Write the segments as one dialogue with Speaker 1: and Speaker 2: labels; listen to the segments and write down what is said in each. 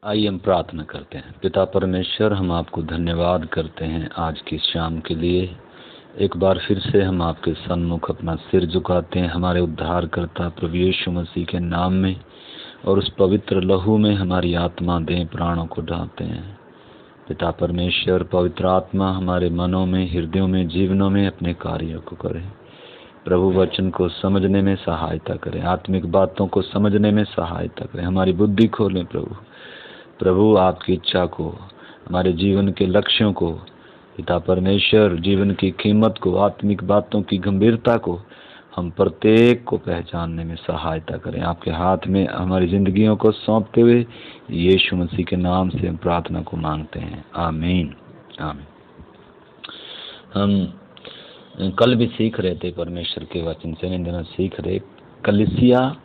Speaker 1: आइए हम प्रार्थना करते हैं। पिता परमेश्वर, हम आपको धन्यवाद करते हैं आज की शाम के लिए। एक बार फिर से हम आपके सन्मुख अपना सिर झुकाते हैं हमारे उद्धारकर्ता प्रभु यीशु मसीह के नाम में, और उस पवित्र लहू में हमारी आत्मा देह प्राणों को डालते हैं। पिता परमेश्वर, पवित्र आत्मा हमारे मनों में, हृदयों में, जीवनों में अपने कार्यों को करे। प्रभु वचन को समझने में सहायता करें, आत्मिक बातों को समझने में सहायता करें, हमारी बुद्धि खोलें। प्रभु आपकी इच्छा को, हमारे जीवन के लक्ष्यों को, पिता परमेश्वर जीवन की कीमत को, आत्मिक बातों की गंभीरता को हम प्रत्येक को पहचानने में सहायता करें। आपके हाथ में हमारी जिंदगियों को सौंपते हुए यीशु मसीह के नाम से हम प्रार्थना को मांगते हैं। आमीन आमीन। हम कल भी सीख रहे थे परमेश्वर के वचन से, इन दिनों सीख रहे कलीसिया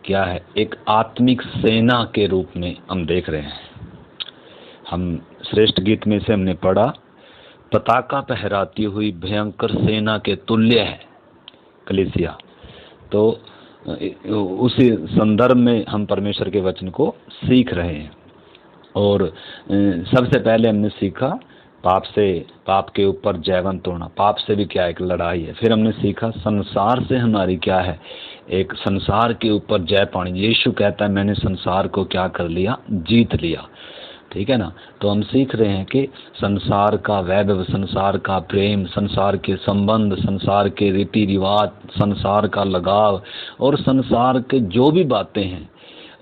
Speaker 1: क्या है, एक आत्मिक सेना के रूप में हम देख रहे हैं। हम श्रेष्ठ गीत में से हमने पढ़ा, पताका फहराती हुई भयंकर सेना के तुल्य है कलीसिया। तो उसी संदर्भ में हम परमेश्वर के वचन को सीख रहे हैं। और सबसे पहले हमने सीखा पाप के ऊपर जयवंत तोड़ना। पाप से भी क्या एक लड़ाई है। फिर हमने सीखा संसार से हमारी क्या है, एक संसार के ऊपर जय पानी। यीशु कहता है मैंने संसार को क्या कर लिया, जीत लिया। ठीक है ना। तो हम सीख रहे हैं कि संसार का वैभव, संसार का प्रेम, संसार के संबंध, संसार के रीति रिवाज, संसार का लगाव और संसार के जो भी बातें हैं,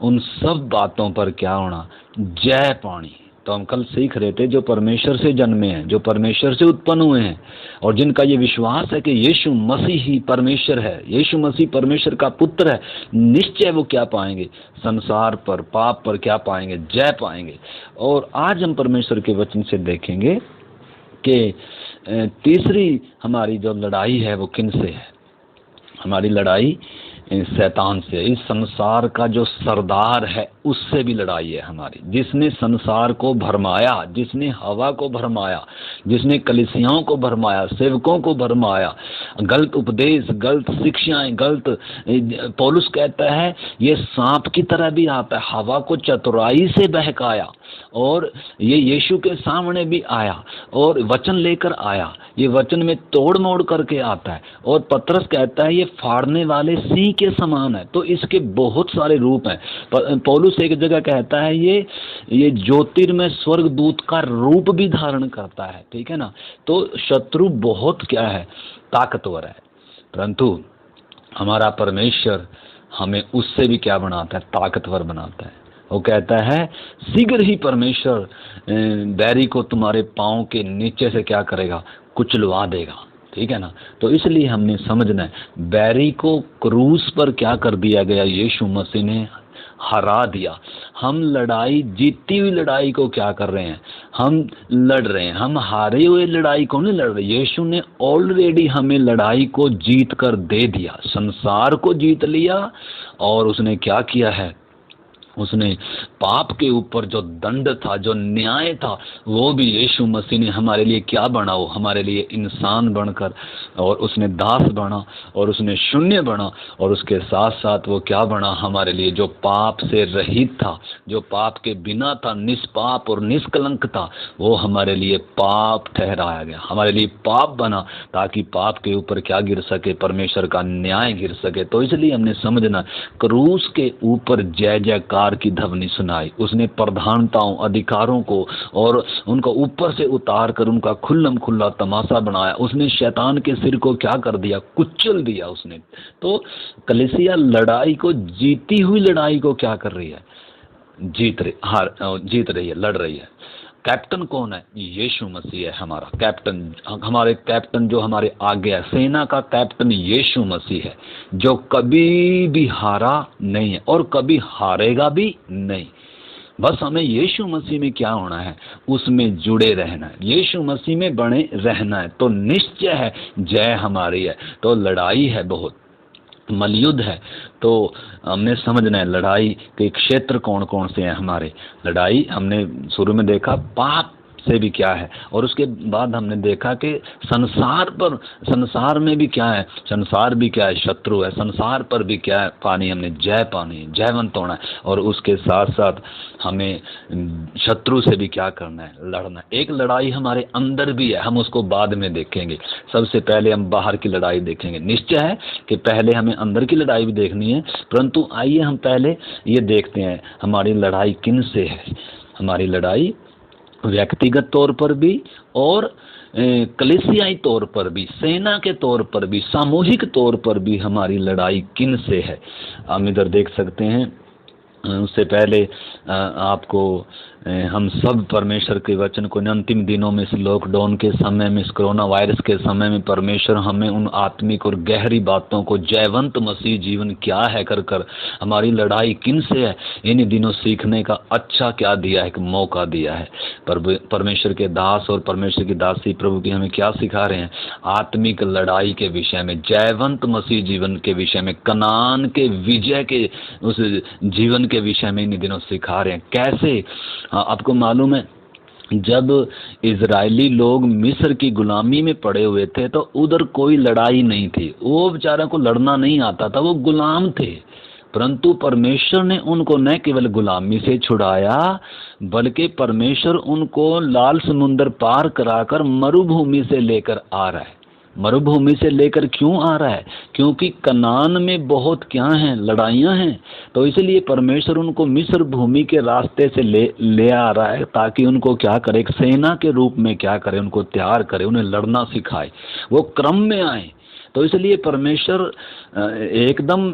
Speaker 1: उन सब बातों पर क्या होना, जय पानी। तो हम कल सीख रहे थे जो परमेश्वर से जन्मे हैं, जो परमेश्वर से उत्पन्न हुए हैं, और जिनका ये विश्वास है कि यीशु मसीह ही परमेश्वर है, यीशु मसीह परमेश्वर का पुत्र है, निश्चय वो क्या पाएंगे, संसार पर, पाप पर क्या पाएंगे, जय पाएंगे। और आज हम परमेश्वर के वचन से देखेंगे कि तीसरी हमारी जो लड़ाई है वो किन से है। हमारी लड़ाई शैतान से, इस संसार का जो सरदार है उससे भी लड़ाई है हमारी, जिसने संसार को भरमाया, जिसने हवा को भरमाया, जिसने कलीसियाओं को भरमाया, सेवकों को भरमाया, गलत उपदेश, गलत शिक्षाएं, गलत। पौलुस कहता है ये सांप की तरह भी आता है, हवा को चतुराई से बहकाया, और ये यीशु के सामने भी आया और वचन लेकर आया, ये वचन में तोड़ मोड़ करके आता है। और पतरस कहता है ये फाड़ने वाले सिंह के समान है। तो इसके बहुत सारे रूप हैं। पौलुस एक जगह कहता है ये ज्योतिर्मय स्वर्गदूत का रूप भी धारण करता है। ठीक है ना। तो शत्रु बहुत क्या है, ताकतवर है, परंतु हमारा परमेश्वर हमें उससे भी क्या बनाता है, ताकतवर बनाता है। वो कहता है शीघ्र ही परमेश्वर बैरी को तुम्हारे पांव के नीचे से क्या करेगा, कुचलवा देगा। ठीक है ना। तो इसलिए हमने समझना है, बैरी को क्रूस पर क्या कर दिया गया, यीशु मसीह ने हरा दिया। हम लड़ाई, जीती हुई लड़ाई को क्या कर रहे हैं, हम लड़ रहे हैं। हम हारे हुए लड़ाई को नहीं लड़ रहे। यीशु ने ऑलरेडी हमें लड़ाई को जीत कर दे दिया, संसार को जीत लिया। और उसने क्या किया है, उसने पाप के ऊपर जो दंड था, जो न्याय था, वो भी यीशु मसीह ने हमारे लिए क्या बना, वो हमारे लिए इंसान बनकर, और उसने दास बना, और उसने शून्य बना, और उसके साथ साथ वो क्या बना, हमारे लिए जो पाप से रहित था, जो पाप के बिना था, निष्पाप और निष्कलंक था, वो हमारे लिए पाप ठहराया गया, हमारे लिए पाप बना, ताकि पाप के ऊपर क्या गिर सके, परमेश्वर का न्याय गिर सके। तो इसलिए हमने समझना, क्रूस के ऊपर जय जयकार की ध्वनि सुनाई। उसने प्रधानताओं, अधिकारों को और उनको ऊपर से उतार कर उनका खुल्लम खुल्ला तमाशा बनाया। उसने शैतान के सिर को क्या कर दिया, कुचल दिया उसने। तो कलीसिया लड़ाई को, जीती हुई लड़ाई को क्या कर रही है, जीत रही है, लड़ रही है। कैप्टन कौन है, यीशु मसीह है हमारा कैप्टन। हमारे कैप्टन जो हमारे आगे है, सेना का कैप्टन यीशु मसीह है, जो कभी भी हारा नहीं है और कभी हारेगा भी नहीं। बस हमें यीशु मसीह में क्या होना है, उसमें जुड़े रहना है, यीशु मसीह में बने रहना है, तो निश्चय है जय हमारी है। तो लड़ाई है, बहुत मलयुद्ध है। तो हमने समझना है लड़ाई के क्षेत्र कौन कौन से हैं हमारे। लड़ाई हमने शुरू में देखा, पाप से भी क्या है। और उसके बाद हमने देखा कि संसार में भी क्या है, संसार भी क्या है, शत्रु है, संसार पर भी क्या है, पानी हमने जयवंत होना है। और उसके साथ साथ हमें शत्रु से भी क्या करना है, लड़ना है। एक लड़ाई हमारे अंदर भी है, हम उसको बाद में देखेंगे। सबसे पहले हम बाहर की लड़ाई देखेंगे। निश्चय है कि पहले हमें अंदर की लड़ाई भी देखनी है, परंतु आइए हम पहले ये देखते हैं हमारी लड़ाई किन से है। हमारी लड़ाई व्यक्तिगत तौर पर भी और कलीसियाई तौर पर भी, सेना के तौर पर भी, सामूहिक तौर पर भी हमारी लड़ाई किन से है। हम इधर देख सकते हैं। उससे पहले आपको हम सब परमेश्वर के वचन को अंतिम दिनों में, इस लॉकडाउन के समय में, इस कोरोना वायरस के समय में परमेश्वर हमें उन आत्मिक और गहरी बातों को, जयवंत मसीह जीवन क्या है कर कर हमारी लड़ाई किन से है, इन दिनों सीखने का अच्छा क्या दिया है, एक मौका दिया है। परमेश्वर के दास और परमेश्वर की दासी प्रभु की हमें क्या सिखा रहे हैं, आत्मिक लड़ाई के विषय में, जयवंत मसीह जीवन के विषय में, कनान के विजय के उस जीवन के विषय में इन दिनों सिखा रहे हैं। कैसे आपको मालूम है, जब इजरायली लोग मिस्र की गुलामी में पड़े हुए थे तो उधर कोई लड़ाई नहीं थी, वो बेचारा को लड़ना नहीं आता था, वो गुलाम थे। परंतु परमेश्वर ने उनको न केवल गुलामी से छुड़ाया, बल्कि परमेश्वर उनको लाल समुंदर पार कराकर मरुभूमि से लेकर आ रहा है। मरुभूमि से लेकर क्यों आ रहा है? क्योंकि कनान में बहुत क्या हैं, लड़ाइयाँ हैं। तो इसलिए परमेश्वर उनको मिस्र भूमि के रास्ते से ले आ रहा है, ताकि उनको क्या करे, एक सेना के रूप में क्या करे, उनको तैयार करे, उन्हें लड़ना सिखाए, वो क्रम में आए। तो इसलिए परमेश्वर एकदम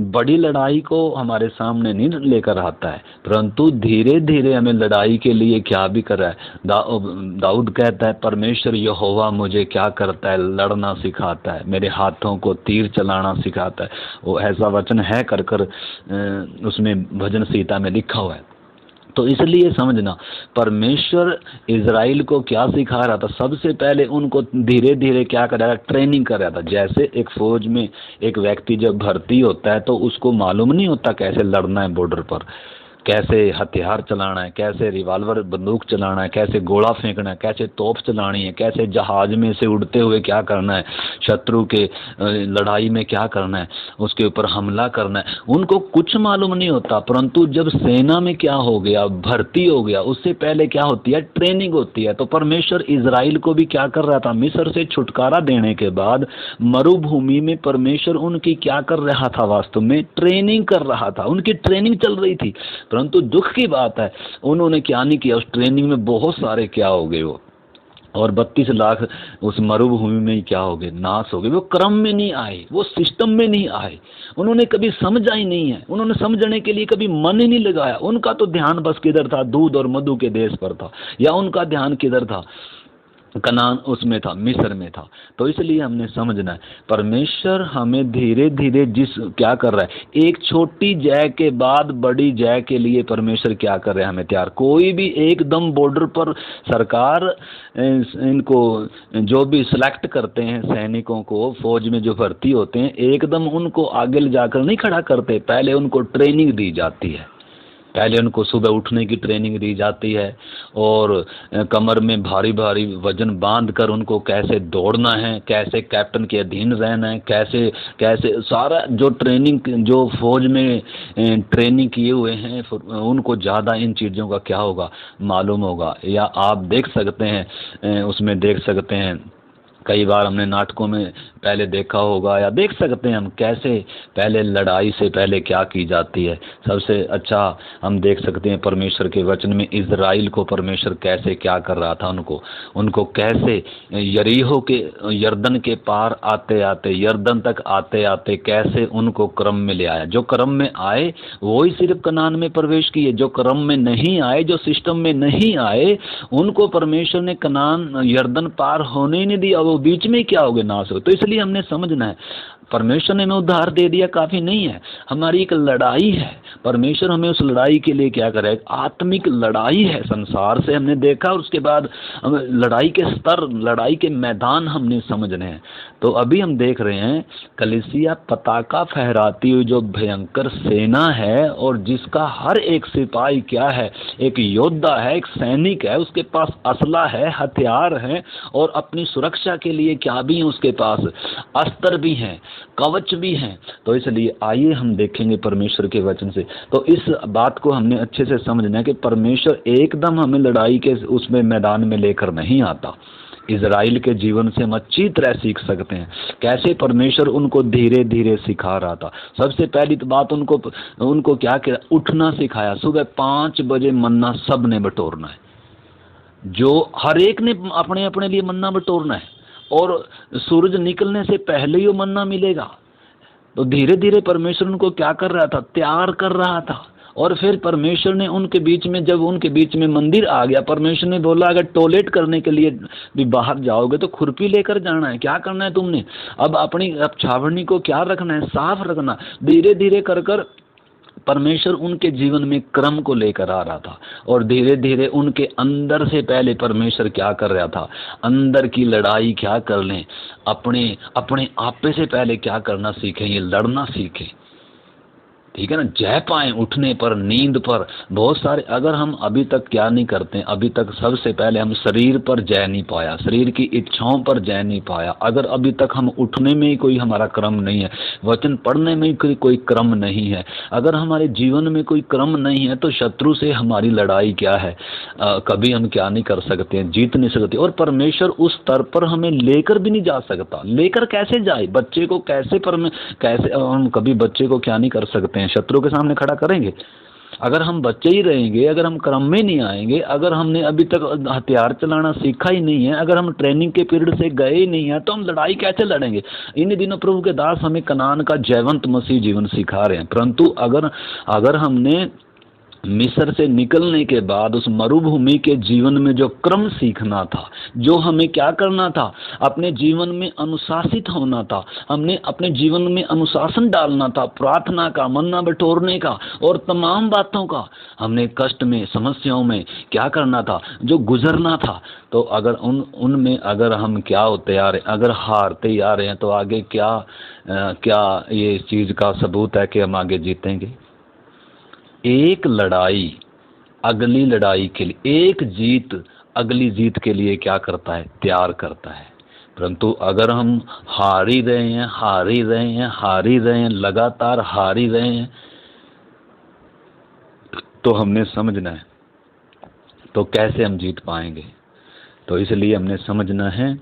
Speaker 1: बड़ी लड़ाई को हमारे सामने नहीं लेकर आता है, परंतु धीरे धीरे हमें लड़ाई के लिए क्या भी कर रहा है। दाऊद कहता है, परमेश्वर यहोवा मुझे क्या करता है, लड़ना सिखाता है, मेरे हाथों को तीर चलाना सिखाता है। वो ऐसा वचन है कर कर उसमें भजन संहिता में लिखा हुआ है। तो इसलिए समझना, परमेश्वर इज़राइल को क्या सिखा रहा था, सबसे पहले उनको धीरे धीरे क्या कर रहा था, ट्रेनिंग कर रहा था। जैसे एक फौज में एक व्यक्ति जब भर्ती होता है तो उसको मालूम नहीं होता कैसे लड़ना है बॉर्डर पर, कैसे हथियार चलाना है, कैसे रिवाल्वर बंदूक चलाना है, कैसे गोला फेंकना है, कैसे तोप चलानी है, कैसे जहाज में से उड़ते हुए क्या करना है, शत्रु के लड़ाई में क्या करना है, उसके ऊपर हमला करना है, उनको कुछ मालूम नहीं होता। परंतु जब सेना में क्या हो गया, भर्ती हो गया, उससे पहले क्या होती है, ट्रेनिंग होती है। तो परमेश्वर इजराइल को भी क्या कर रहा था, मिस्र से छुटकारा देने के बाद मरुभूमि में परमेश्वर उनकी क्या कर रहा था, वास्तव में ट्रेनिंग कर रहा था, उनकी ट्रेनिंग चल रही थी। परंतु दुख की बात है, उन्होंने क्या नहीं किया, उस ट्रेनिंग में बहुत सारे क्या हो गए वो, और 32 लाख उस मरुभूमि में ही क्या हो गए, नाश हो गए। वो क्रम में नहीं आए, वो सिस्टम में नहीं आए, उन्होंने कभी समझा ही नहीं है, उन्होंने समझने के लिए कभी मन ही नहीं लगाया। उनका तो ध्यान बस किधर था, दूध और मधु के देश पर था, या उनका ध्यान किधर था, कनान उसमें था, मिस्र में था। तो इसलिए हमने समझना है, परमेश्वर हमें धीरे धीरे क्या कर रहा है, एक छोटी जय के बाद बड़ी जय के लिए परमेश्वर क्या कर रहे हैं, हमें तैयार। कोई भी एकदम बॉर्डर पर सरकार इनको जो भी सिलेक्ट करते हैं सैनिकों को, फौज में जो भर्ती होते हैं, एकदम उनको आगे ले जाकर नहीं खड़ा करते, पहले उनको ट्रेनिंग दी जाती है। पहले उनको सुबह उठने की ट्रेनिंग दी जाती है, और कमर में भारी भारी वजन बांध कर उनको कैसे दौड़ना है, कैसे कैप्टन के अधीन रहना है, कैसे कैसे सारा जो ट्रेनिंग, जो फौज में ट्रेनिंग किए हुए हैं, उनको ज़्यादा इन चीज़ों का क्या होगा, मालूम होगा। या आप देख सकते हैं, उसमें देख सकते हैं, कई बार हमने नाटकों में पहले देखा होगा, या देख सकते हैं हम कैसे पहले लड़ाई से पहले क्या की जाती है। सबसे अच्छा हम देख सकते हैं परमेश्वर के वचन में, इज़राइल को परमेश्वर कैसे क्या कर रहा था, उनको कैसे यरीहो के यर्दन के पार आते आते, यर्दन तक आते आते कैसे उनको क्रम में ले आया। जो क्रम में आए वो ही सिर्फ कनान में प्रवेश किए, जो क्रम में नहीं आए, जो सिस्टम में नहीं आए, उनको परमेश्वर ने कनान यर्दन पार होने ही नहीं दिया। वो बीच में क्या हो गए, नाश हो। तो इसलिए हमने समझना है, परमेश्वर ने हमें उद्धार दे दिया काफ़ी नहीं है, हमारी एक लड़ाई है। परमेश्वर हमें उस लड़ाई के लिए क्या करे, आत्मिक लड़ाई है संसार से, हमने देखा। और उसके बाद हमें लड़ाई के स्तर, लड़ाई के मैदान हमने समझने हैं। तो अभी हम देख रहे हैं कलीसिया पताका फहराती हुई जो भयंकर सेना है, और जिसका हर एक सिपाही क्या है, एक योद्धा है, एक सैनिक है, उसके पास असला है, हथियार है, और अपनी सुरक्षा के लिए क्या भी है उसके पास, अस्त्र भी हैं, कवच भी हैं। तो इसलिए आइए हम देखेंगे परमेश्वर के वचन से। तो इस बात को हमने अच्छे से समझना है कि परमेश्वर एकदम हमें लड़ाई के उसमें मैदान में लेकर नहीं आता। इज़राइल के जीवन से हम अच्छी तरह सीख सकते हैं कैसे परमेश्वर उनको धीरे धीरे सिखा रहा था। सबसे पहली तो बात उनको क्या किया, उठना सिखाया। सुबह 5 बजे मन्ना सब ने बटोरना है, जो हर एक ने अपने अपने लिए मन्ना बटोरना है, और सूरज निकलने से पहले ही वो मन्ना मिलेगा। तो धीरे धीरे परमेश्वर उनको क्या कर रहा था, तैयार कर रहा था। और फिर परमेश्वर ने उनके बीच में, जब उनके बीच में मंदिर आ गया, परमेश्वर ने बोला अगर टॉयलेट करने के लिए भी बाहर जाओगे तो खुरपी लेकर जाना है। क्या करना है तुमने, अब छावनी को क्या रखना है, साफ रखना। धीरे धीरे कर कर परमेश्वर उनके जीवन में क्रम को लेकर आ रहा था, और धीरे धीरे उनके अंदर से पहले परमेश्वर क्या कर रहा था, अंदर की लड़ाई क्या कर लें, अपने अपने आपे से पहले क्या करना सीखें, ये लड़ना सीखें। ठीक है ना, जय पाएं उठने पर, नींद पर। बहुत सारे, अगर हम अभी तक क्या नहीं करते, अभी तक सबसे पहले हम शरीर पर जय नहीं पाया, शरीर की इच्छाओं पर जय नहीं पाया। अगर अभी तक हम उठने में ही कोई हमारा क्रम नहीं है, वचन पढ़ने में ही कोई क्रम नहीं है, अगर हमारे जीवन में कोई क्रम नहीं है, तो शत्रु से हमारी लड़ाई क्या है, कभी हम क्या नहीं कर सकते हैं, जीत नहीं सकते। और परमेश्वर उस स्तर पर हमें लेकर भी नहीं जा सकता। लेकर कैसे जाए, बच्चे को कैसे हम कभी बच्चे को क्या नहीं कर सकते, शत्रु के सामने खड़ा करेंगे। अगर हम बच्चे ही रहेंगे, अगर हम क्रम में नहीं आएंगे, अगर हमने अभी तक हथियार चलाना सीखा ही नहीं है, अगर हम ट्रेनिंग के पीरियड से गए ही नहीं है, तो हम लड़ाई कैसे लड़ेंगे। इन दिनों प्रभु के दास हमें कनान का जयवंत मसीह जीवन सिखा रहे हैं। परंतु अगर हमने मिस्र से निकलने के बाद उस मरुभूमि के जीवन में जो क्रम सीखना था, जो हमें क्या करना था, अपने जीवन में अनुशासित होना था, हमने अपने जीवन में अनुशासन डालना था, प्रार्थना का, मन्ना बटोरने का, और तमाम बातों का हमने कष्ट में, समस्याओं में क्या करना था, जो गुजरना था। तो अगर उनमें अगर हम क्या होते आ रहे, अगर हारते आ रहे हैं, तो आगे क्या ये इस चीज़ का सबूत है कि हम आगे जीतेंगे। एक लड़ाई अगली लड़ाई के लिए, एक जीत अगली जीत के लिए क्या करता है, तैयार करता है। परंतु अगर हम हार ही रहे हैं, लगातार हार ही रहे हैं, तो हमने समझना है तो कैसे हम जीत पाएंगे। तो इसलिए हमने समझना है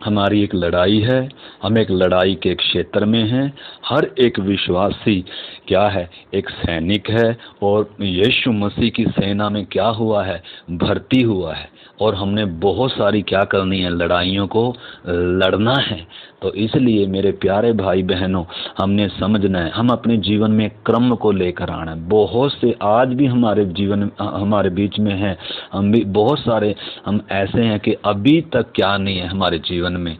Speaker 1: हमारी एक लड़ाई है, हम एक लड़ाई के एक क्षेत्र में हैं। हर एक विश्वासी क्या है, एक सैनिक है, और यीशु मसीह की सेना में क्या हुआ है, भर्ती हुआ है। और हमने बहुत सारी क्या करनी है, लड़ाइयों को लड़ना है। तो इसलिए मेरे प्यारे भाई बहनों, हमने समझना है, हम अपने जीवन में क्रम को लेकर आना है। बहुत से आज भी हमारे जीवन हमारे बीच में हैं, हम भी बहुत सारे हम ऐसे हैं कि अभी तक क्या नहीं है हमारे जीवन में,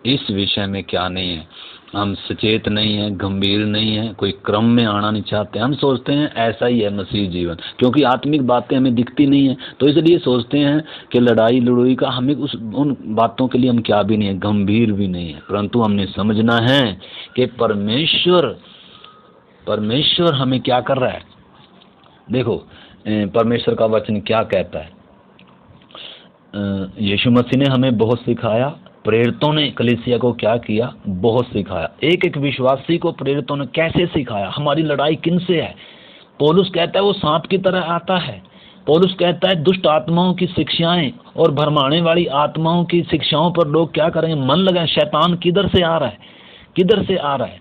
Speaker 1: इस विषय में क्या नहीं है, हम सचेत नहीं हैं, गंभीर नहीं हैं, कोई क्रम में आना नहीं चाहते। हम सोचते हैं ऐसा ही है मसीह जीवन, क्योंकि आत्मिक बातें हमें दिखती नहीं है, तो इसलिए सोचते हैं कि लड़ाई लड़ोई का हमें उन बातों के लिए हम क्या भी नहीं है, गंभीर भी नहीं है। परंतु हमने समझना है कि परमेश्वर हमें क्या कर रहा है। देखो परमेश्वर का वचन क्या कहता है, यीशु मसीह ने हमें बहुत सिखाया, प्रेरितों ने कलीसिया को क्या किया, बहुत सिखाया। एक एक विश्वासी को प्रेरितों ने कैसे सिखाया, हमारी लड़ाई किन से है। पौलुस कहता है वो सांप की तरह आता है। पौलुस कहता है दुष्ट आत्माओं की शिक्षाएं और भरमाने वाली आत्माओं की शिक्षाओं पर लोग क्या करेंगे, मन लगाएं। शैतान किधर से आ रहा है,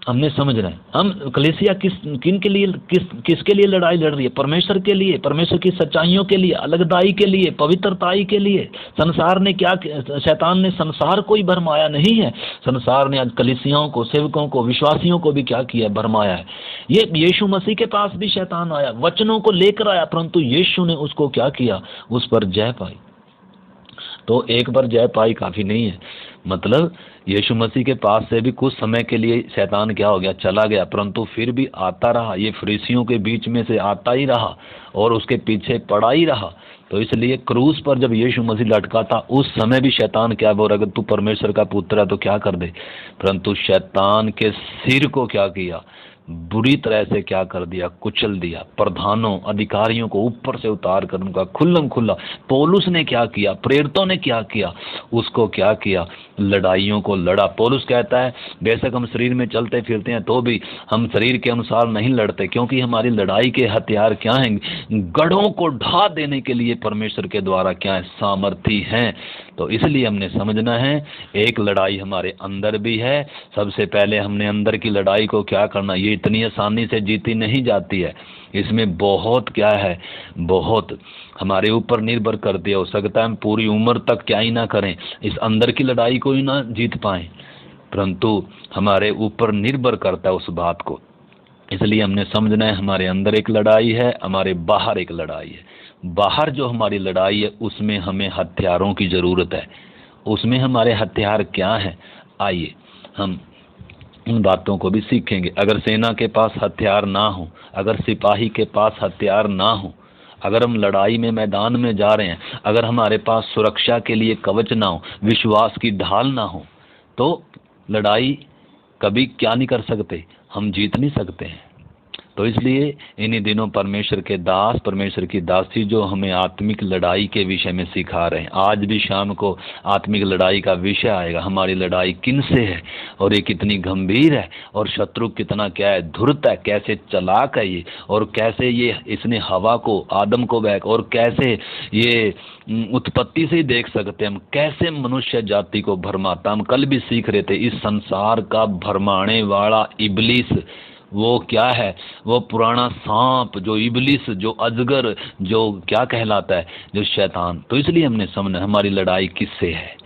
Speaker 1: हमने समझना है। हम कलीसिया किसके लिए लड़ाई लड़ रही है, परमेश्वर के लिए, परमेश्वर की सच्चाइयों के लिए, अलगदाई के लिए, पवित्रताई के लिए। संसार ने क्या, शैतान ने संसार को ही भरमाया नहीं है, संसार ने आज कलीसियाओं को, सेवकों को, विश्वासियों को भी क्या किया, भरमाया है। ये यीशु मसीह के पास भी शैतान आया, वचनों को लेकर आया, परंतु यीशु ने उसको क्या किया, उस पर जय पाई। तो एक बार जय पाई काफ़ी नहीं है। मतलब यीशु मसीह के पास से भी कुछ समय के लिए शैतान क्या हो गया, चला गया, परंतु फिर भी आता रहा, ये फरीसियों के बीच में से आता ही रहा और उसके पीछे पड़ा ही रहा। तो इसलिए क्रूस पर जब यीशु मसीह लटका था उस समय भी शैतान क्या बोल रहा, अगर तू परमेश्वर का पुत्र है तो क्या कर दे, परंतु शैतान के सिर को क्या किया, बुरी तरह से क्या कर दिया, कुचल दिया। प्रधानों अधिकारियों को ऊपर से उतार कर उनका खुल्लम खुल्ला, पौलुस ने क्या किया, प्रेरितों ने क्या किया, उसको क्या किया, लड़ाइयों को लड़ा। पौलुस कहता है बेशक हम शरीर में चलते फिरते हैं तो भी हम शरीर के अनुसार नहीं लड़ते, क्योंकि हमारी लड़ाई के हथियार क्या हैं, गढ़ों को ढा देने के लिए परमेश्वर के द्वारा क्या है, सामर्थी हैं। तो इसलिए हमने समझना है एक लड़ाई हमारे अंदर भी है। सबसे पहले हमने अंदर की लड़ाई को क्या करना, ये इतनी आसानी से जीती नहीं जाती है, इसमें बहुत क्या है, बहुत हमारे ऊपर निर्भर करती है। हो सकता है हम पूरी उम्र तक क्या ही ना करें, इस अंदर की लड़ाई को ही ना जीत पाएं, परंतु हमारे ऊपर निर्भर करता है उस बात को। इसलिए हमने समझना है हमारे अंदर एक लड़ाई है, हमारे बाहर एक लड़ाई है। बाहर जो हमारी लड़ाई है उसमें हमें हथियारों की ज़रूरत है। उसमें हमारे हथियार क्या हैं, आइए हम उन बातों को भी सीखेंगे। अगर सेना के पास हथियार ना हो, अगर सिपाही के पास हथियार ना हो, अगर हम लड़ाई में मैदान में जा रहे हैं, अगर हमारे पास सुरक्षा के लिए कवच ना हो, विश्वास की ढाल ना हो, तो लड़ाई कभी क्या नहीं कर सकते, हम जीत नहीं सकते हैं। तो इसलिए इन्हीं दिनों परमेश्वर के दास, परमेश्वर की दासी जो हमें आत्मिक लड़ाई के विषय में सिखा रहे हैं। आज भी शाम को आत्मिक लड़ाई का विषय आएगा, हमारी लड़ाई किन से है और ये कितनी गंभीर है, और शत्रु कितना क्या है, धूर्त है, कैसे चालाक है ये, और कैसे ये इसने हवा को, आदम को बहक, और कैसे ये उत्पत्ति से ही देख सकते हैं हम कैसे मनुष्य जाति को भरमाता। हम कल भी सीख रहे थे, इस संसार का भरमाने वाला इबलीस, वो क्या है, वो पुराना सांप, जो इबलिस, जो अजगर, जो क्या कहलाता है, जो शैतान। तो इसलिए हमने समझना हमारी लड़ाई किससे है।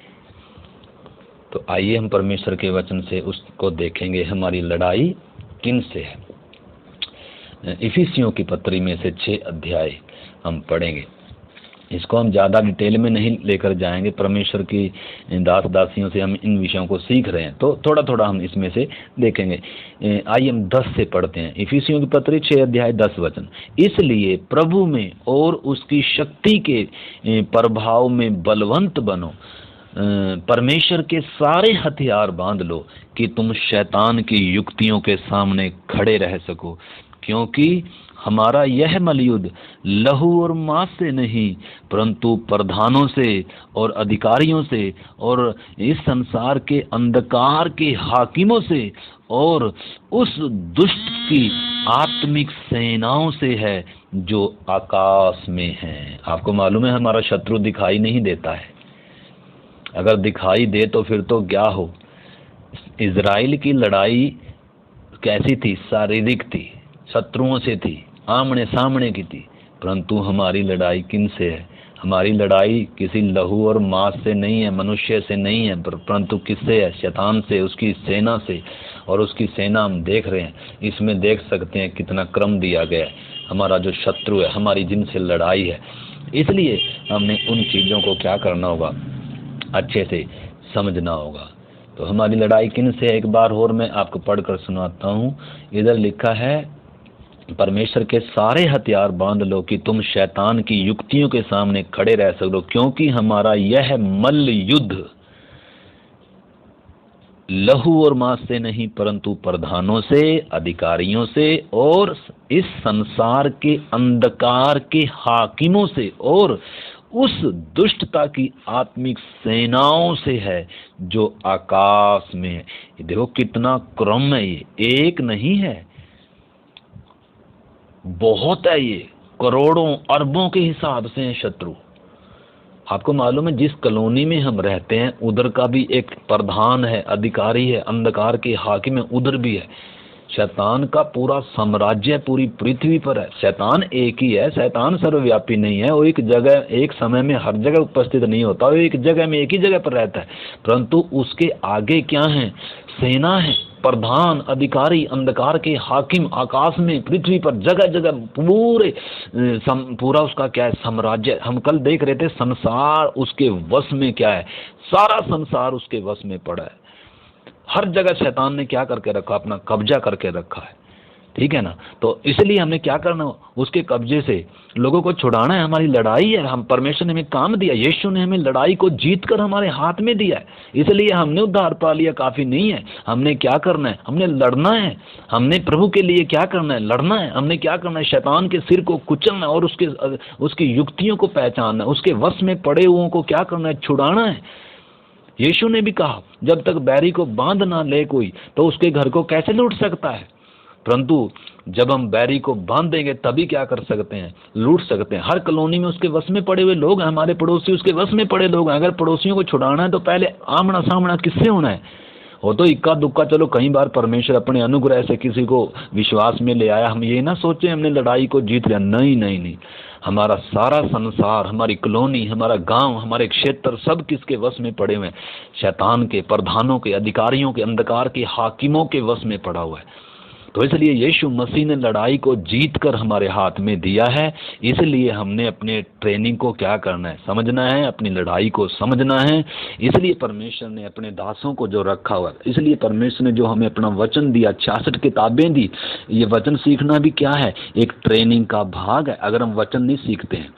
Speaker 1: तो आइए हम परमेश्वर के वचन से उसको देखेंगे, हमारी लड़ाई किन से है। इफिसियों की पत्री में से 6 अध्याय हम पढ़ेंगे। इसको हम ज़्यादा डिटेल में नहीं लेकर जाएंगे, परमेश्वर की दास दासियों से हम इन विषयों को सीख रहे हैं, तो थोड़ा थोड़ा हम इसमें से देखेंगे। आइए हम 10 से पढ़ते हैं। इफिसियों की पत्री 6 अध्याय 10 वचन। इसलिए प्रभु में और उसकी शक्ति के प्रभाव में बलवंत बनो, परमेश्वर के सारे हथियार बांध लो कि तुम शैतान की युक्तियों के सामने खड़े रह सको, क्योंकि हमारा यह मलयुद्ध लहू और मांस से नहीं, परंतु प्रधानों से और अधिकारियों से और इस संसार के अंधकार के हाकिमों से और उस दुष्ट की आत्मिक सेनाओं से है जो आकाश में है। आपको मालूम है हमारा शत्रु दिखाई नहीं देता है, अगर दिखाई दे तो फिर तो क्या हो। इजराइल की लड़ाई कैसी थी, शारीरिक थी, शत्रुओं से थी, आमने सामने की थी, परंतु हमारी लड़ाई किन से है, हमारी लड़ाई किसी लहू और मांस से नहीं है, मनुष्य से नहीं है, परंतु किससे है, शैतान से, उसकी सेना से। और उसकी सेना हम देख रहे हैं, इसमें देख सकते हैं कितना क्रम दिया गया है। हमारा जो शत्रु है, हमारी जिनसे लड़ाई है, इसलिए हमने उन चीज़ों को क्या करना होगा, अच्छे से समझना होगा। तो हमारी लड़ाई किन से है, एक बार और मैं आपको पढ़कर सुनाता हूँ। इधर लिखा है, परमेश्वर के सारे हथियार बांध लो कि तुम शैतान की युक्तियों के सामने खड़े रह सको, क्योंकि हमारा यह मल्ल युद्ध लहू और मांस से नहीं, परंतु प्रधानों से, अधिकारियों से और इस संसार के अंधकार के हाकिमों से और उस दुष्टता की आत्मिक सेनाओं से है जो आकाश में है। देखो कितना क्रम है, ये एक नहीं है, बहुत है, ये करोड़ों अरबों के हिसाब से हैं शत्रु। आपको मालूम है जिस कॉलोनी में हम रहते हैं उधर का भी एक प्रधान है, अधिकारी है, अंधकार के हाकिम है, उधर भी है। शैतान का पूरा साम्राज्य पूरी पृथ्वी पर है। शैतान एक ही है, शैतान सर्वव्यापी नहीं है, वो एक जगह एक समय में हर जगह उपस्थित नहीं होता, वो एक जगह में एक ही जगह पर रहता है, परंतु उसके आगे क्या है, सेना है, प्रधान, अधिकारी, अंधकार के हाकिम, आकाश में, पृथ्वी पर, जगह जगह पूरा उसका क्या है, साम्राज्य। हम कल देख रहे थे, संसार उसके वश में क्या है, सारा संसार उसके वश में पड़ा है। हर जगह शैतान ने क्या करके रखा, अपना कब्जा करके रखा है, ठीक है ना। तो इसलिए हमें क्या करना, उसके कब्जे से लोगों को छुड़ाना है। हमारी लड़ाई है, हम परमेश्वर ने हमें काम दिया, यीशु ने हमें लड़ाई को जीत कर हमारे हाथ में दिया है। इसलिए हमने उद्धार पा लिया काफ़ी नहीं है, हमने क्या करना है, हमने लड़ना है। हमने प्रभु के लिए क्या करना है, लड़ना है। हमने क्या करना है, शैतान के सिर को कुचलना है और उसकी युक्तियों को पहचानना है। उसके वश में पड़े हुओं को क्या करना है, छुड़ाना है। यीशु ने भी कहा, जब तक बैरी को बांध ना ले कोई, तो उसके घर को कैसे लूट सकता है। परंतु जब हम बैरी को बांध देंगे तभी क्या कर सकते हैं, लूट सकते हैं। हर कॉलोनी में उसके वश में पड़े हुए लोग हैं, हमारे पड़ोसी उसके वश में पड़े लोग हैं। अगर पड़ोसियों को छुड़ाना है तो पहले आमना सामना किससे होना है। वो तो इक्का दुक्का, चलो कई बार परमेश्वर अपने अनुग्रह से किसी को विश्वास में ले आया। हम ये ना सोचे हमने लड़ाई को जीत लिया, नहीं नहीं नहीं। हमारा सारा संसार, हमारी कॉलोनी, हमारा गांव, हमारे क्षेत्र, सब किसके वश में पड़े हुए हैं, शैतान के, प्रधानों के, अधिकारियों के, अंधकार के हाकिमों के वश में पड़ा हुआ है। तो इसलिए यीशु मसीह ने लड़ाई को जीत कर हमारे हाथ में दिया है। इसलिए हमने अपने ट्रेनिंग को क्या करना है, समझना है, अपनी लड़ाई को समझना है। इसलिए परमेश्वर ने अपने दासों को जो रखा हुआ, इसलिए परमेश्वर ने जो हमें अपना वचन दिया, 66 किताबें दी। ये वचन सीखना भी क्या है, एक ट्रेनिंग का भाग है। अगर हम वचन नहीं सीखते हैं,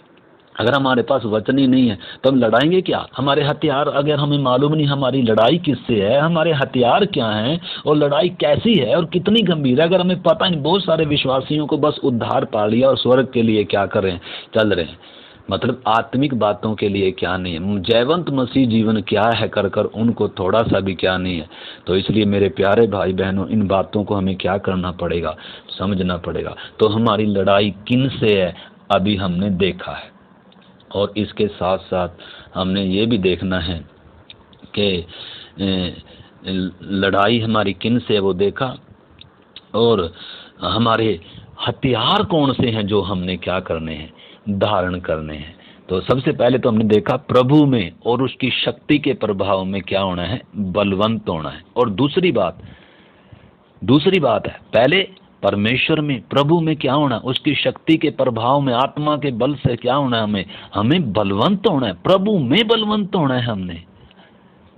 Speaker 1: अगर हमारे पास वचन ही नहीं है, तो हम लड़ाएंगे क्या। हमारे हथियार अगर हमें मालूम नहीं हमारी लड़ाई किससे है, हमारे हथियार क्या हैं और लड़ाई कैसी है और कितनी गंभीर है, अगर हमें पता नहीं। बहुत सारे विश्वासियों को बस उद्धार पा लिया और स्वर्ग के लिए क्या कर रहे हैं, चल रहे हैं, मतलब आत्मिक बातों के लिए क्या नहीं है, जयवंत मसीह जीवन क्या है कर कर उनको थोड़ा सा भी क्या नहीं है। तो इसलिए मेरे प्यारे भाई बहनों, इन बातों को हमें क्या करना पड़ेगा, समझना पड़ेगा। तो हमारी लड़ाई किन से है, अभी हमने देखा है। और इसके साथ साथ हमने ये भी देखना है कि लड़ाई हमारी किन से वो देखा, और हमारे हथियार कौन से हैं जो हमने क्या करने हैं, धारण करने हैं। तो सबसे पहले तो हमने देखा प्रभु में और उसकी शक्ति के प्रभाव में क्या होना है, बलवंत होना है। और दूसरी बात है, पहले परमेश्वर में, प्रभु में क्या होना, उसकी शक्ति के प्रभाव में, आत्मा के बल से क्या होना है, हमें बलवंत होना है। प्रभु में बलवंत होना है हमने।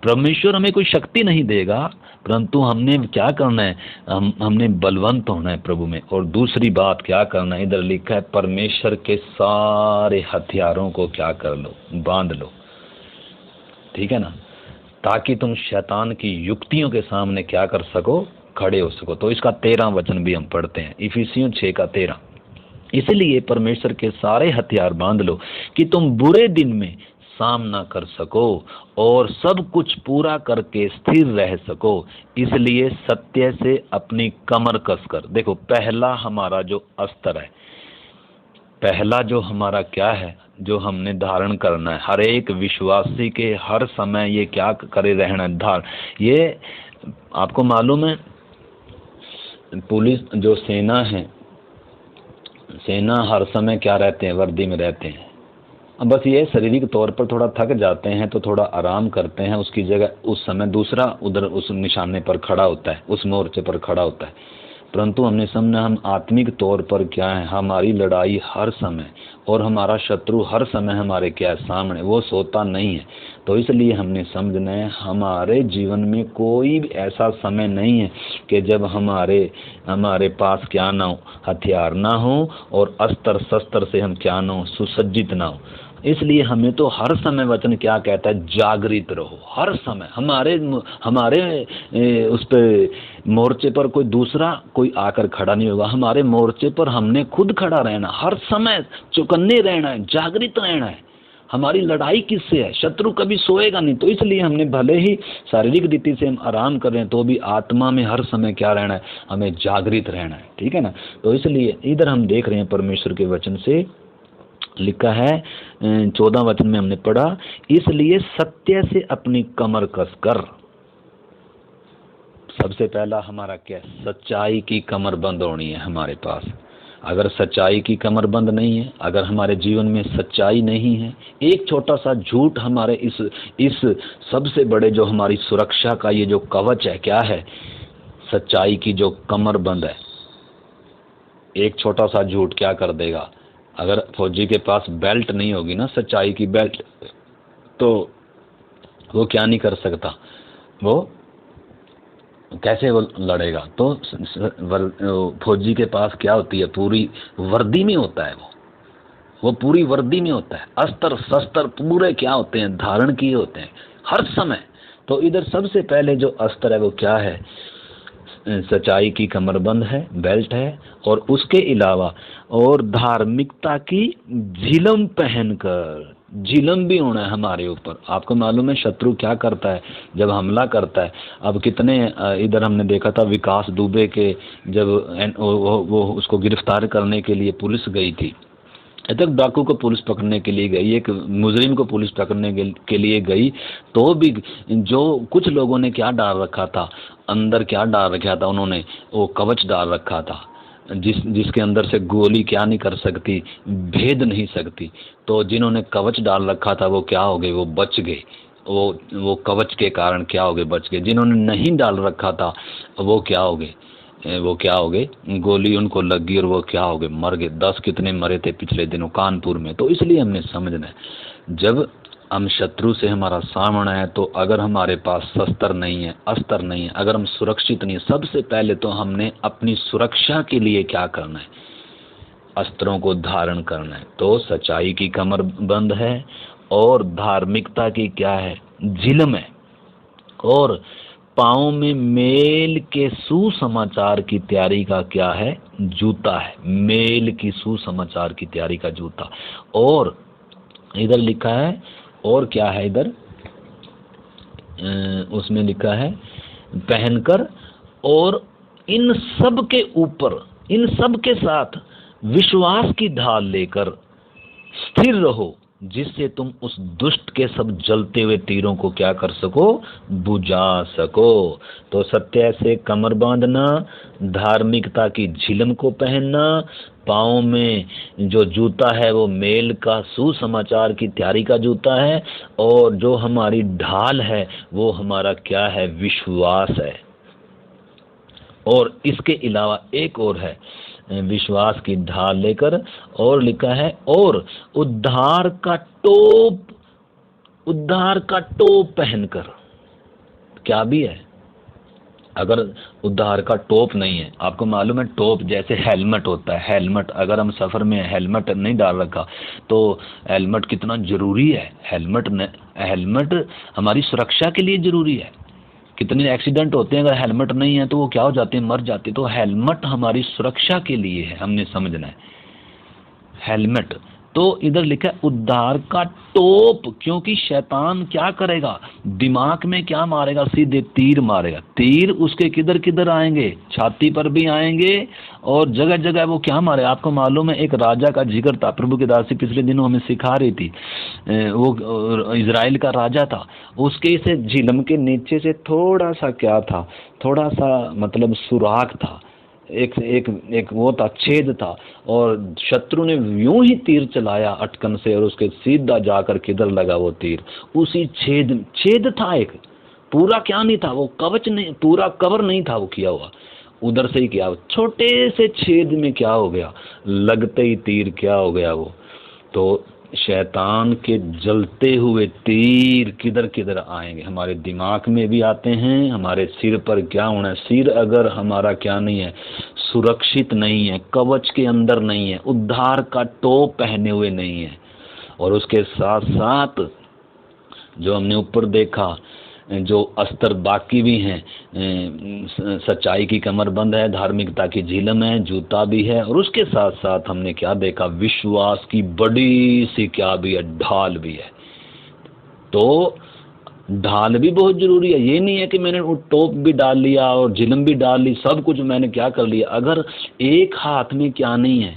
Speaker 1: परमेश्वर हमें कोई शक्ति नहीं देगा, परंतु हमने क्या करना है, हमने बलवंत होना है प्रभु में। और दूसरी बात क्या करना है, इधर लिखा है परमेश्वर के सारे हथियारों को क्या कर लो, बांध लो, ठीक है ना, ताकि तुम शैतान की युक्तियों के सामने क्या कर सको, खड़े हो सको। तो इसका 13 वचन भी हम पढ़ते हैं, इफिसियों 6:13। इसलिए परमेश्वर के सारे हथियार बांध लो कि तुम बुरे दिन में सामना कर सको और सब कुछ पूरा करके स्थिर रह सको। इसलिए सत्य से अपनी कमर कसकर, देखो पहला हमारा जो अस्त्र है, पहला जो हमारा क्या है, जो हमने धारण करना है, हर एक विश्वासी के हर समय ये क्या करे रहना धार। ये आपको मालूम है, पुलिस जो सेना है, सेना हर समय क्या रहते हैं, वर्दी में रहते हैं। अब बस ये शारीरिक तौर पर थोड़ा थक जाते हैं तो थोड़ा आराम करते हैं, उसकी जगह उस समय दूसरा उधर उस निशाने पर खड़ा होता है, उस मोर्चे पर खड़ा होता है। परंतु हमने समझा हम आत्मिक तौर पर क्या है, हमारी लड़ाई हर समय, और हमारा शत्रु हर समय हमारे क्या सामने, वो सोता नहीं है। तो इसलिए हमने समझना है हमारे जीवन में कोई भी ऐसा समय नहीं है कि जब हमारे पास क्या ना हो, हथियार ना हो और अस्त्र शस्त्र से हम क्या ना हो, सुसज्जित ना हो। इसलिए हमें तो हर समय वचन क्या कहता है, जागृत रहो हर समय। हमारे उस पे मोर्चे पर कोई दूसरा कोई आकर खड़ा नहीं होगा, हमारे मोर्चे पर हमने खुद खड़ा रहना, हर समय चौकन्ने रहना है, जागृत रहना है। हमारी लड़ाई किससे है, शत्रु कभी सोएगा नहीं। तो इसलिए हमने भले ही शारीरिक रीति से हम आराम कर रहे हैं तो भी आत्मा में हर समय क्या रहना है, हमें जागृत रहना है, ठीक है ना। तो इसलिए इधर हम देख रहे हैं परमेश्वर के वचन से लिखा है, 14 वचन में हमने पढ़ा, इसलिए सत्य से अपनी कमर कसकर। सबसे पहला हमारा क्या, सच्चाई की कमर बंद होनी है हमारे पास। अगर सच्चाई की कमर बंद नहीं है, अगर हमारे जीवन में सच्चाई नहीं है, एक छोटा सा झूठ हमारे इस सबसे बड़े जो हमारी सुरक्षा का ये जो कवच है क्या है, सच्चाई की जो कमरबंद है, एक छोटा सा झूठ क्या कर देगा। अगर फौजी के पास बेल्ट नहीं होगी ना, सच्चाई की बेल्ट, तो वो क्या नहीं कर सकता, वो कैसे वो लड़ेगा। तो फौजी के पास क्या होती है, पूरी वर्दी में होता है, वो पूरी वर्दी में होता है, अस्त्र शस्त्र पूरे क्या होते हैं, धारण किए होते हैं हर समय। तो इधर सबसे पहले जो अस्त्र है वो क्या है, सच्चाई की कमरबंद है, बेल्ट है, और उसके अलावा और धार्मिकता की झिलम पहनकर, झिलम भी होना है हमारे ऊपर। आपको मालूम है शत्रु क्या करता है जब हमला करता है। अब कितने इधर हमने देखा था विकास दुबे के, जब वो उसको गिरफ्तार करने के लिए पुलिस गई थी, तक डाकू को पुलिस पकड़ने के लिए गई, एक मुजरिम को पुलिस पकड़ने के लिए गई, तो भी जो कुछ लोगों ने क्या डाल रखा था, अंदर क्या डाल रखा था उन्होंने, वो कवच डाल रखा था, जिसके अंदर से गोली क्या नहीं कर सकती, भेद नहीं सकती। तो जिन्होंने कवच डाल रखा था वो क्या हो गए, वो बच गए, वो कवच के कारण क्या हो गए, बच गए। जिन्होंने नहीं डाल रखा था वो क्या हो गए, वो क्या हो गए, गोली उनको लग गई और वो क्या हो गए, मर गए। 10 कितने मरे थे पिछले दिनों कानपुर में। तो इसलिए हमने समझना है, जब हम शत्रु से हमारा सामना है, तो अगर हमारे पास शस्त्र नहीं है, अस्त्र नहीं है, अगर हम सुरक्षित नहीं है, सबसे पहले तो हमने अपनी सुरक्षा के लिए क्या करना है, अस्त्रों को धारण करना है। तो सच्चाई की कमर बंद है, और धार्मिकता की क्या है, झिलम है, और पाँव में मेल के सुसमाचार की तैयारी का क्या है, जूता है, मेल की सुसमाचार की तैयारी का जूता। और इधर लिखा है, और क्या है इधर, उसमें लिखा है पहनकर, और इन सब के ऊपर, इन सब के साथ विश्वास की ढाल लेकर स्थिर रहो, जिससे तुम उस दुष्ट के सब जलते हुए तीरों को क्या कर सको, बुझा सको। तो सत्य से कमर बांधना, धार्मिकता की झिलम को पहनना, पाँव में जो जूता है वो मेल का सुसमाचार की तैयारी का जूता है, और जो हमारी ढाल है वो हमारा क्या है, विश्वास है। और इसके अलावा एक और है, विश्वास की ढाल लेकर, और लिखा है, और उद्धार का टोप, उद्धार का टोप पहनकर। क्या भी है, अगर उद्धार का टोप नहीं है, आपको मालूम है टोप जैसे हेलमेट होता है, हेलमेट अगर हम सफ़र में हेलमेट नहीं डाल रखा तो हेलमेट कितना ज़रूरी है, हेलमेट हमारी सुरक्षा के लिए ज़रूरी है। कितने एक्सीडेंट होते हैं, अगर हेलमेट नहीं है तो वो क्या हो जाते हैं, मर जाते हैं। तो हेलमेट हमारी सुरक्षा के लिए है, हमने समझना है हेलमेट। तो इधर लिखा है उद्धार का टोप, क्योंकि शैतान क्या करेगा, दिमाग में क्या मारेगा, सीधे तीर मारेगा। तीर उसके किधर किधर आएंगे, छाती पर भी आएंगे, और जगह जगह वो क्या मारे। आपको मालूम है एक राजा का जिक्र था, प्रभु की दासी पिछले दिनों हमें सिखा रही थी, वो इजराइल का राजा था, उसके से झिलम के नीचे से थोड़ा सा क्या था, थोड़ा सा मतलब सुराख था, एक वो था, छेद था, और शत्रु ने यूं ही तीर चलाया अटकन से, और उसके सीधा जाकर किधर लगा वो तीर, उसी छेद था एक, पूरा क्या नहीं था वो, कवच नहीं, पूरा कवर नहीं था वो किया हुआ, उधर से ही किया, छोटे से छेद में क्या हो गया, लगते ही तीर क्या हो गया वो। तो शैतान के जलते हुए तीर किधर किधर आएंगे, हमारे दिमाग में भी आते हैं, हमारे सिर पर क्या होना है, सिर अगर हमारा क्या नहीं है, सुरक्षित नहीं है, कवच के अंदर नहीं है, उद्धार का टोप पहने हुए नहीं है, और उसके साथ साथ जो हमने ऊपर देखा, जो अस्त्र बाकी भी हैं, सच्चाई की कमरबंद है, धार्मिकता की झिलम है, जूता भी है, और उसके साथ साथ हमने क्या देखा, विश्वास की बड़ी सी क्या भी है, ढाल भी है। तो ढाल भी बहुत जरूरी है, ये नहीं है कि मैंने वो टोप भी डाल लिया और झिलम भी डाल ली, सब कुछ मैंने क्या कर लिया, अगर एक हाथ में क्या नहीं है,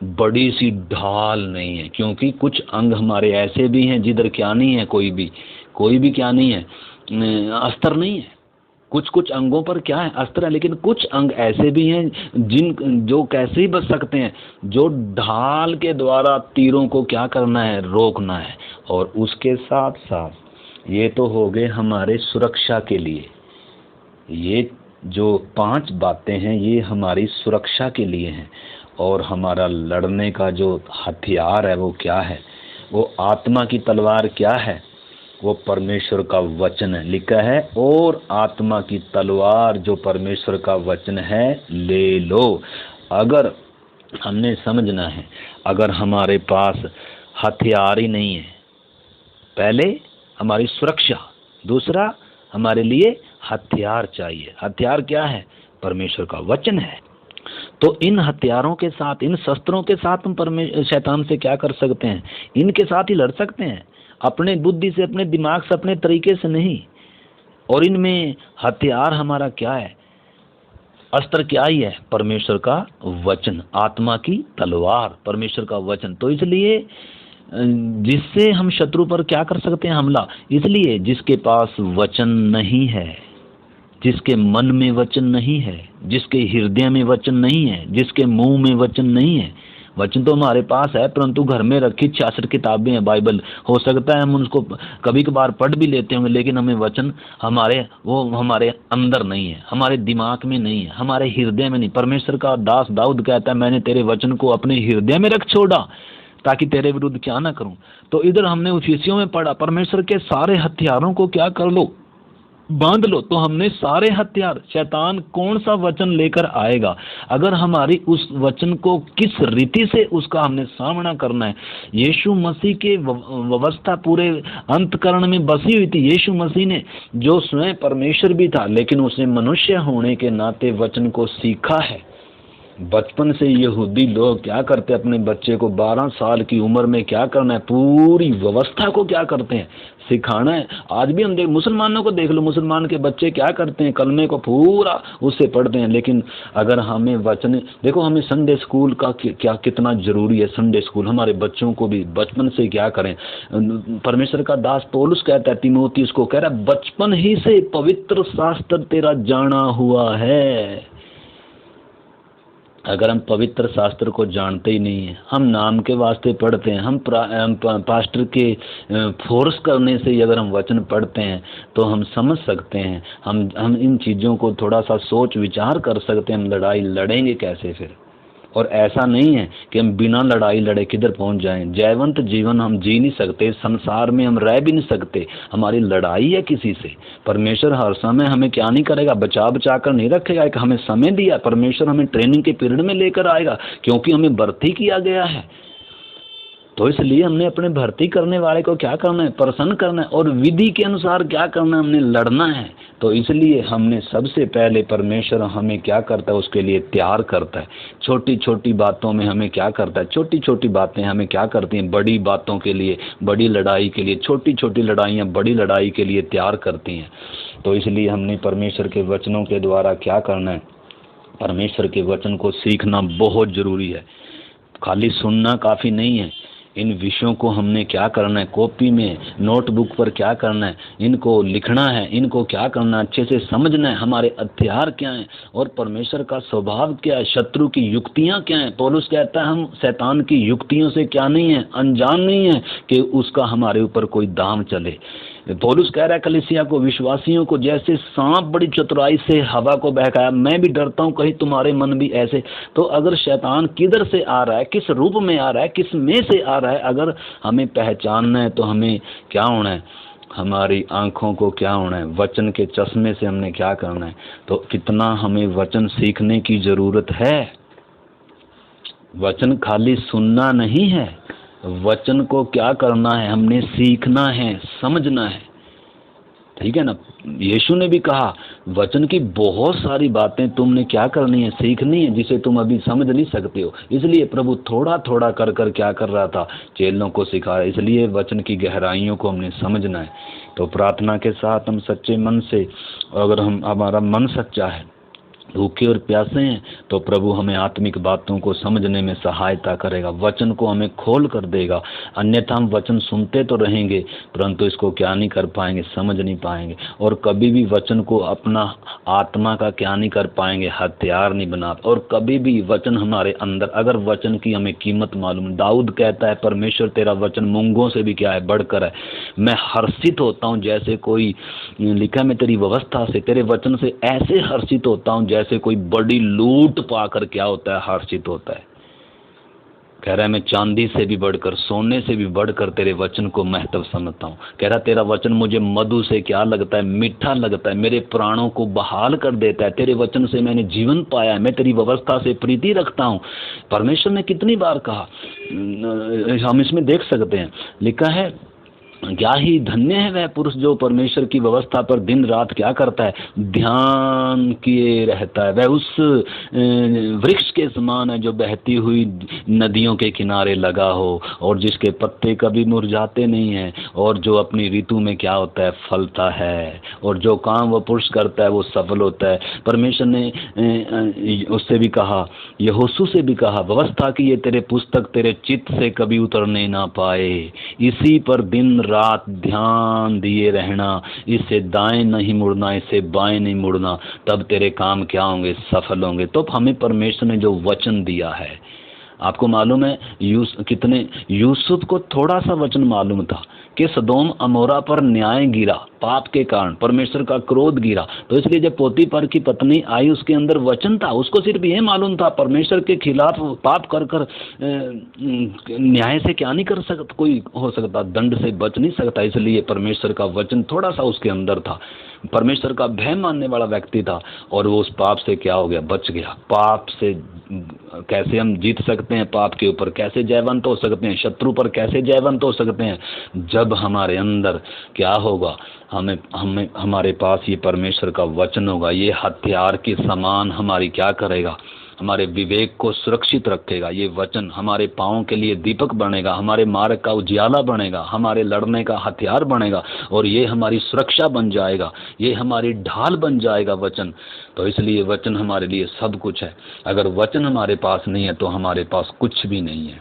Speaker 1: बड़ी सी ढाल नहीं है, क्योंकि कुछ अंग हमारे ऐसे भी हैं जिधर क्या नहीं है, कोई भी क्या नहीं है, अस्त्र नहीं है। कुछ कुछ अंगों पर क्या है, अस्त्र है, लेकिन कुछ अंग ऐसे भी हैं जो कैसे ही बच सकते हैं, जो ढाल के द्वारा तीरों को क्या करना है, रोकना है। और उसके साथ साथ ये तो हो गए हमारे सुरक्षा के लिए, ये जो 5 बातें हैं ये हमारी सुरक्षा के लिए हैं, और हमारा लड़ने का जो हथियार है वो क्या है, वो आत्मा की तलवार क्या है, वो परमेश्वर का वचन है। लिखा है और आत्मा की तलवार जो परमेश्वर का वचन है ले लो। अगर हमने समझना है, अगर हमारे पास हथियार ही नहीं है, पहले हमारी सुरक्षा, दूसरा हमारे लिए हथियार चाहिए। हथियार क्या है? परमेश्वर का वचन है। तो इन हथियारों के साथ, इन शस्त्रों के साथ हम शैतान से क्या कर सकते हैं? इनके साथ ही लड़ सकते हैं, अपने बुद्धि से, अपने दिमाग से, अपने तरीके से नहीं। और इनमें हथियार हमारा क्या है? अस्त्र क्या ही है? परमेश्वर का वचन, आत्मा की तलवार, परमेश्वर का वचन। तो इसलिए जिससे हम शत्रु पर क्या कर सकते हैं? हमला। इसलिए जिसके पास वचन नहीं है, जिसके मन में वचन नहीं है, जिसके हृदय में वचन नहीं है, जिसके मुंह में वचन नहीं है, वचन तो हमारे पास है परंतु घर में रखी 66 किताबें हैं बाइबल, हो सकता है हम उसको कभी कभार पढ़ भी लेते होंगे, लेकिन हमें वचन हमारे अंदर नहीं है, हमारे दिमाग में नहीं है, हमारे हृदय में नहीं। परमेश्वर का दास दाऊद कहता है, मैंने तेरे वचन को अपने हृदय में रख छोड़ा ताकि तेरे विरुद्ध क्या ना करूं। तो इधर हमने इफिसियों में पढ़ा, परमेश्वर के सारे हथियारों को क्या कर लो? बांध लो। तो हमने सारे हथियार, शैतान कौन सा वचन लेकर आएगा, अगर हमारी उस वचन को किस रीति से उसका हमने सामना करना है। यीशु मसीह के व्यवस्था पूरे अंतकरण में बसी हुई थी। यीशु मसीह ने, जो स्वयं परमेश्वर भी था लेकिन उसने मनुष्य होने के नाते वचन को सीखा है। बचपन से यहूदी लोग क्या करते, अपने बच्चे को 12 साल की उम्र में क्या करना है, पूरी व्यवस्था को क्या करते हैं, सिखाना है। आज भी हम देख, मुसलमानों को देख लो, मुसलमान के बच्चे क्या करते हैं, कलमे को पूरा उससे पढ़ते हैं। लेकिन अगर हमें वचन, देखो हमें संडे स्कूल का क्या कितना जरूरी है। संडे स्कूल हमारे बच्चों को भी बचपन से क्या करें। परमेश्वर का दास पौलुस कहता है, तीमुथियुस को कह रहा है, बचपन ही से पवित्र शास्त्र तेरा जाना हुआ है। अगर हम पवित्र शास्त्र को जानते ही नहीं है, हम नाम के वास्ते पढ़ते हैं, हम पास्टर के फोर्स करने से ही अगर हम वचन पढ़ते हैं तो हम समझ सकते हैं, हम इन चीज़ों को थोड़ा सा सोच विचार कर सकते हैं, हम लड़ाई लड़ेंगे कैसे फिर। और ऐसा नहीं है कि हम बिना लड़ाई लड़े किधर पहुंच जाएं। जयवंत जीवन हम जी नहीं सकते, संसार में हम रह भी नहीं सकते, हमारी लड़ाई है किसी से। परमेश्वर हर समय हमें क्या नहीं करेगा, बचा बचा कर नहीं रखेगा। एक हमें समय दिया, परमेश्वर हमें ट्रेनिंग के पीरियड में लेकर आएगा, क्योंकि हमें भर्ती किया गया है। तो इसलिए हमने अपने भर्ती करने वाले को क्या करना है, प्रसन्न करना है, और विधि के अनुसार क्या करना है, हमने लड़ना है। तो इसलिए हमने सबसे पहले, परमेश्वर हमें क्या करता है, उसके लिए तैयार करता है। छोटी छोटी बातों में हमें क्या करता है, छोटी छोटी बातें हमें क्या करती हैं, बड़ी बातों के लिए, बड़ी लड़ाई के लिए, छोटी छोटी लड़ाइयाँ बड़ी लड़ाई के लिए तैयार करती हैं। तो इसलिए हमने परमेश्वर के वचनों के द्वारा क्या करना है, परमेश्वर के वचन को सीखना बहुत ज़रूरी है। खाली सुनना काफ़ी नहीं है, इन विषयों को हमने क्या करना है, कॉपी में, नोटबुक पर क्या करना है, इनको लिखना है, इनको क्या करना है, अच्छे से समझना है, हमारे हथियार क्या हैं और परमेश्वर का स्वभाव क्या है, शत्रु की युक्तियां क्या हैं। पौलुस कहता है हम शैतान की युक्तियों से क्या नहीं है, अनजान नहीं है कि उसका हमारे ऊपर कोई दाम चले। पौलुस कह रहा है कलीसिया को, विश्वासियों को, जैसे सांप बड़ी चतुराई से हवा को बहकाया, मैं भी डरता हूँ कहीं तुम्हारे मन भी ऐसे। तो अगर शैतान किधर से आ रहा है, किस रूप में आ रहा है, किस में से आ रहा है, अगर हमें पहचानना है तो हमें क्या होना है, हमारी आंखों को क्या होना है, वचन के चश्मे से हमने क्या करना है। तो कितना हमें वचन सीखने की जरूरत है। वचन खाली सुनना नहीं है, वचन को क्या करना है, हमने सीखना है, समझना है। ठीक है ना। यीशु ने भी कहा वचन की बहुत सारी बातें तुमने क्या करनी है, सीखनी है, जिसे तुम अभी समझ नहीं सकते हो। इसलिए प्रभु थोड़ा थोड़ा कर कर क्या कर रहा था, चेलों को सिखा रहा है। इसलिए वचन की गहराइयों को हमने समझना है। तो प्रार्थना के साथ हम सच्चे मन से, अगर हमारा मन सच्चा है, भूखे और प्यासे हैं तो प्रभु हमें आत्मिक बातों को समझने में सहायता करेगा, वचन को हमें खोल कर देगा। अन्यथा हम वचन सुनते तो रहेंगे परंतु इसको क्या नहीं कर पाएंगे, समझ नहीं पाएंगे, और कभी भी वचन को अपना आत्मा का क्या नहीं कर पाएंगे, हथियार नहीं बना। और कभी भी वचन हमारे अंदर, अगर वचन की हमें कीमत मालूम, दाऊद कहता है परमेश्वर तेरा वचन मूंगों से भी क्या है, बढ़कर है। मैं हर्षित होता हूँ जैसे कोई, लिखा मैं तेरी व्यवस्था से, तेरे वचन से ऐसे हर्षित होता हूँ जैसे कोई बड़ी लूट पाकर क्या होता है, हर्षित होता है। कह रहा है मैं चांदी से भी बढ़कर, सोने से भी बढ़कर तेरे वचन को महत्व समझता हूँ। कह रहा तेरा वचन मुझे मधु से क्या लगता है, मीठा लगता है, मेरे प्राणों को बहाल कर देता है। तेरे वचन से मैंने जीवन पाया है, मैं तेरी व्यवस्था से प्रीति रखता हूँ। परमेश्वर ने कितनी बार कहा, हम इसमें देख सकते हैं, लिखा है क्या ही धन्य है वह पुरुष जो परमेश्वर की व्यवस्था पर दिन रात क्या करता है, ध्यान किए रहता है। वह उस वृक्ष के समान है जो बहती हुई नदियों के किनारे लगा हो, और जिसके पत्ते कभी मुरझाते नहीं हैं, और जो अपनी ऋतु में क्या होता है, फलता है, और जो काम वह पुरुष करता है वो सफल होता है। परमेश्वर ने उससे भी कहा, यहोशू से भी कहा, व्यवस्था की ये तेरे पुस्तक तेरे चित्त से कभी उतरने ना पाए, इसी पर दिन रात ध्यान दिए रहना, इससे दाएं नहीं मुड़ना, इससे बाएं नहीं मुड़ना, तब तेरे काम क्या होंगे, सफल होंगे। तो हमें परमेश्वर ने जो वचन दिया है, आपको मालूम है यूसुफ को थोड़ा सा वचन मालूम था कि सदोम अमोरा पर न्याय गिरा, पाप के कारण परमेश्वर का क्रोध गिरा। तो इसलिए जब पोतीफर की पत्नी आई उसके अंदर वचन था, उसको सिर्फ ये मालूम था परमेश्वर के खिलाफ पाप कर कर न्याय से क्या नहीं कर सकता, कोई हो सकता, दंड से बच नहीं सकता। इसलिए परमेश्वर का वचन थोड़ा सा उसके अंदर था, परमेश्वर का भय मानने वाला व्यक्ति था, और वो उस पाप से क्या हो गया, बच गया। पाप से कैसे हम जीत सकते हैं, पाप के ऊपर कैसे जयवंत हो सकते हैं, शत्रु पर कैसे जयवंत हो सकते हैं, जब हमारे अंदर क्या होगा, हमें हमारे पास ये परमेश्वर का वचन होगा। ये हथियार के समान हमारी क्या करेगा, हमारे विवेक को सुरक्षित रखेगा। ये वचन हमारे पाँव के लिए दीपक बनेगा, हमारे मार्ग का उजियाला बनेगा, हमारे लड़ने का हथियार बनेगा, और ये हमारी सुरक्षा बन जाएगा, ये हमारी ढाल बन जाएगा वचन। तो इसलिए वचन हमारे लिए सब कुछ है। अगर वचन हमारे पास नहीं है तो हमारे पास कुछ भी नहीं है।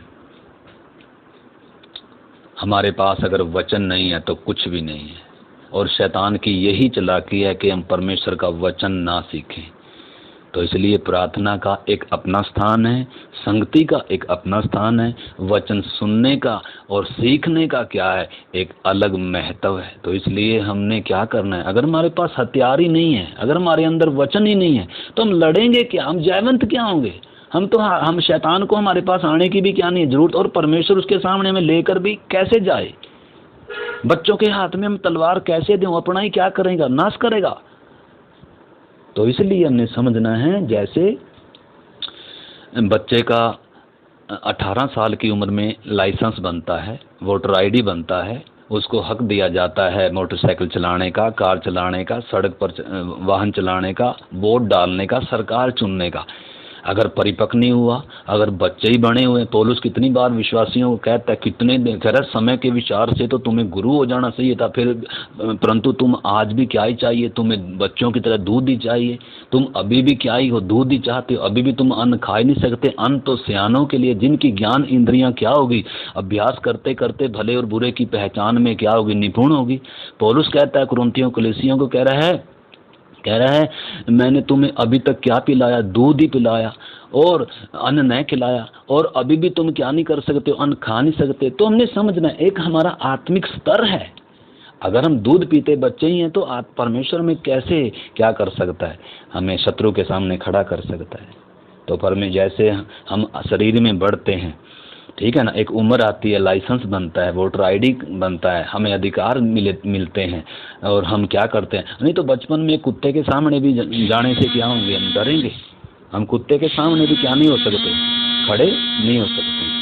Speaker 1: हमारे पास अगर वचन नहीं है तो कुछ भी नहीं है। और शैतान की यही चालाकी है कि हम परमेश्वर का वचन ना सीखें। तो इसलिए प्रार्थना का एक अपना स्थान है, संगति का एक अपना स्थान है, वचन सुनने का और सीखने का क्या है, एक अलग महत्व है। तो इसलिए हमने क्या करना है, अगर हमारे पास हथियार ही नहीं है, अगर हमारे अंदर वचन ही नहीं है, तो हम लड़ेंगे क्या, हम जयवंत क्या होंगे। हम शैतान को हमारे पास आने की भी क्या नहीं है जरूरत, और परमेश्वर उसके सामने हमें लेकर भी कैसे जाए। बच्चों के हाथ में हम तलवार कैसे दें, अपना ही क्या करेगा, नाश करेगा। तो इसलिए हमने समझना है, जैसे बच्चे का 18 साल की उम्र में लाइसेंस बनता है, वोटर आईडी बनता है, उसको हक दिया जाता है मोटरसाइकिल चलाने का, कार चलाने का, सड़क पर वाहन चलाने का, वोट डालने का, सरकार चुनने का। अगर परिपक्व नहीं हुआ, अगर बच्चे ही बने हुए, पौलुस कितनी बार विश्वासियों को कहता है, कितने खैर समय के विचार से तो तुम्हें गुरु हो जाना चाहिए था, फिर परंतु तुम आज भी क्या ही चाहिए, तुम्हें बच्चों की तरह दूध ही चाहिए। तुम अभी भी क्या ही हो, दूध ही चाहते हो, अभी भी तुम अन्न खा ही नहीं सकते। अन्न तो सियानों के लिए, जिनकी ज्ञान इंद्रियां क्या होगी, अभ्यास करते करते भले और बुरे की पहचान में क्या होगी, निपुण होगी। पौलुस कहता है कुरिन्थियों कलीसियों को, कह रहा है मैंने तुम्हें अभी तक क्या पिलाया, दूध ही पिलाया और अन्न नहीं खिलाया, और अभी भी तुम क्या नहीं कर सकते, अन्न खा नहीं सकते। तो हमने समझना एक हमारा आत्मिक स्तर है। अगर हम दूध पीते बच्चे ही हैं तो परमेश्वर में कैसे क्या कर सकता है, हमें शत्रु के सामने खड़ा कर सकता है। तो जैसे हम शरीर में बढ़ते हैं, ठीक है ना, एक उम्र आती है, लाइसेंस बनता है, वोटर आईडी बनता है, हमें अधिकार मिलते हैं, और हम क्या करते हैं। नहीं तो बचपन में कुत्ते के सामने भी जाने से क्या होंगे, हम डरेंगे। हम कुत्ते के सामने भी क्या नहीं हो सकते, खड़े नहीं हो सकते।